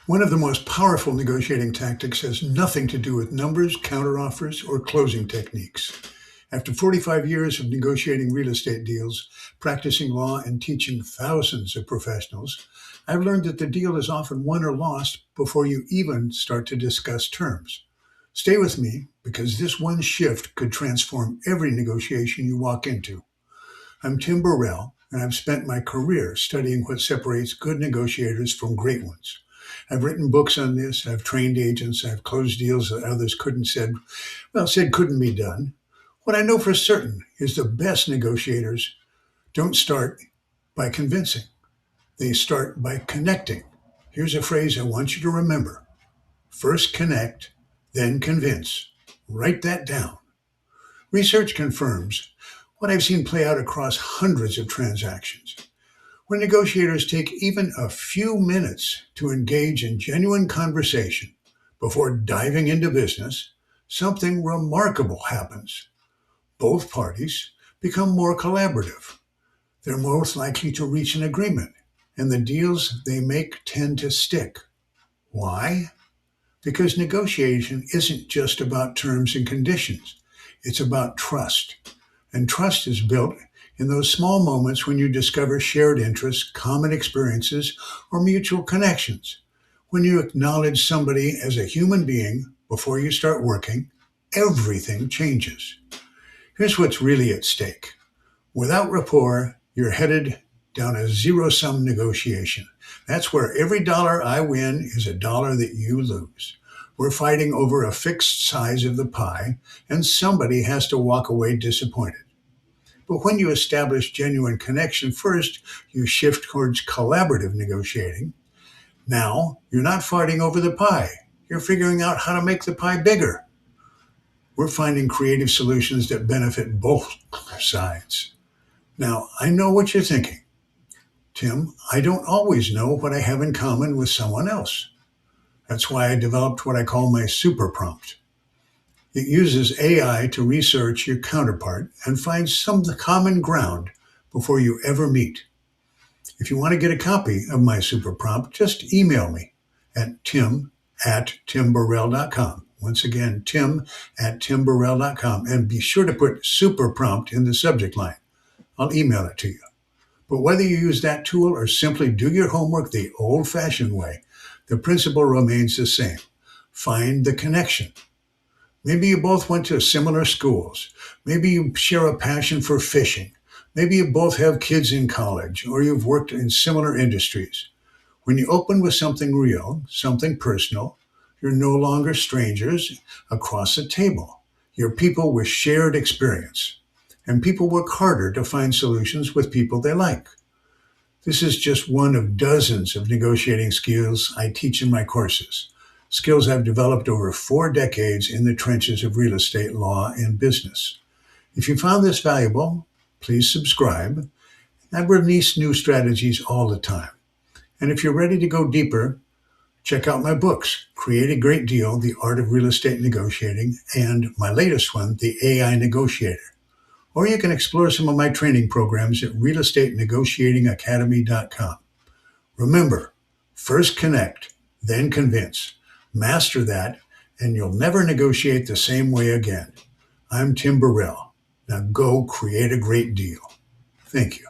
One of the most powerful negotiating tactics has nothing to do with numbers, counteroffers, or closing techniques. After 45 years of negotiating real estate deals, practicing law, and teaching thousands of professionals, I've learned that the deal is often won or lost before you even start to discuss terms. Stay with me because this one shift could transform every negotiation you walk into. I'm Tim Burrell, and I've spent my career studying what separates good negotiators from great ones. I've written books on this, I've trained agents, I've closed deals that others said couldn't be done. What I know for certain is the best negotiators don't start by convincing. They start by connecting. Here's a phrase I want you to remember. First connect, then convince. Write that down. Research confirms what I've seen play out across hundreds of transactions. When negotiators take even a few minutes to engage in genuine conversation before diving into business, something remarkable happens. Both parties become more collaborative. They're most likely to reach an agreement, and the deals they make tend to stick. Why? Because negotiation isn't just about terms and conditions. It's about trust. And trust is built in those small moments when you discover shared interests, common experiences, or mutual connections. When you acknowledge somebody as a human being before you start working, everything changes. Here's what's really at stake. Without rapport, you're headed down a zero-sum negotiation. That's where every dollar I win is a dollar that you lose. We're fighting over a fixed size of the pie, and somebody has to walk away disappointed. But when you establish genuine connection first, you shift towards collaborative negotiating. Now, you're not fighting over the pie. You're figuring out how to make the pie bigger. We're finding creative solutions that benefit both sides. Now, I know what you're thinking. Tim, I don't always know what I have in common with someone else. That's why I developed what I call my super prompt. It uses AI to research your counterpart and find some common ground before you ever meet. If you want to get a copy of my super prompt, just email me at tim@timburrell.com. Once again, tim@timburrell.com, and be sure to put super prompt in the subject line. I'll email it to you. But whether you use that tool or simply do your homework the old-fashioned way, the principle remains the same. Find the connection. Maybe you both went to similar schools. Maybe you share a passion for fishing. Maybe you both have kids in college, or you've worked in similar industries. When you open with something real, something personal, you're no longer strangers across the table. You're people with shared experience. And people work harder to find solutions with people they like. This is just one of dozens of negotiating skills I teach in my courses. Skills I've developed over 4 decades in the trenches of real estate law and business. If you found this valuable, please subscribe. I release new strategies all the time. And if you're ready to go deeper, check out my books, Create a Great Deal, The Art of Real Estate Negotiating, and my latest one, The AI Negotiator. Or you can explore some of my training programs at realestatenegotiatingacademy.com. Remember, first connect, then convince. Master that, and you'll never negotiate the same way again. I'm Tim Burrell. Now go create a great deal. Thank you.